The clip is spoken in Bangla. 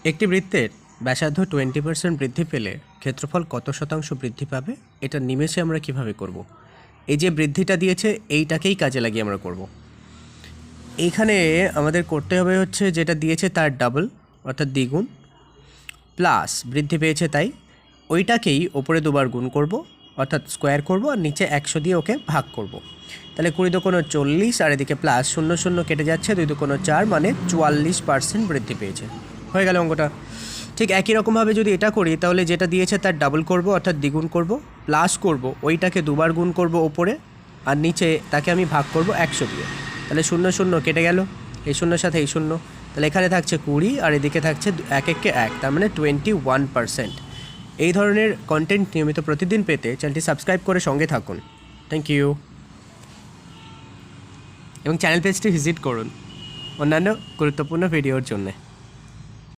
একটি বৃত্তের ব্যাসার্ধ 20% বৃদ্ধি পেলে ক্ষেত্রফল কত শতাংশ বৃদ্ধি পাবে এটা নিমেষে আমরা কিভাবে করব। এই যে বৃদ্ধিটা দিয়েছে এইটাকেই কাজে লাগিয়ে আমরা করব। এইখানে আমাদের করতে হবে হচ্ছে যেটা দিয়েছে তার ডাবল অর্থাৎ দ্বিগুণ প্লাস বৃদ্ধি পেয়েছে তাই ওইটাকেই ওপরে দুবার গুণ করব অর্থাৎ স্কোয়ার করব আর নিচে 100 দিয়ে ওকে ভাগ করব। তাহলে 20 দুগুণে 40 আর এদিকে প্লাস 0 0 কেটে যাচ্ছে 2 দুগুণে 4 মানে 44% বৃদ্ধি পেয়েছে। হয়ে গেল অঙ্কটা। ঠিক একই রকমভাবে যদি এটা করি তাহলে যেটা দিয়েছে তার ডাবল করব অর্থাৎ দ্বিগুণ করব প্লাস করব ওইটাকে দুবার গুণ করব ওপরে আর নিচে তাকে আমি ভাগ করব 100 দিয়ে। তাহলে 0 0 কেটে গেল এই শূন্যর সাথে এই শূন্য, তাহলে এখানে থাকছে 20 আর এদিকে থাকছে 1 1 1 তার মানে 21%। এই ধরনের কন্টেন্ট নিয়মিত প্রতিদিন পেতে চ্যানেলটি সাবস্ক্রাইব করে সঙ্গে থাকুন। থ্যাংক ইউ এবং চ্যানেল পেজটি ভিজিট করুন অন্যান্য গুরুত্বপূর্ণ ভিডিওর জন্য।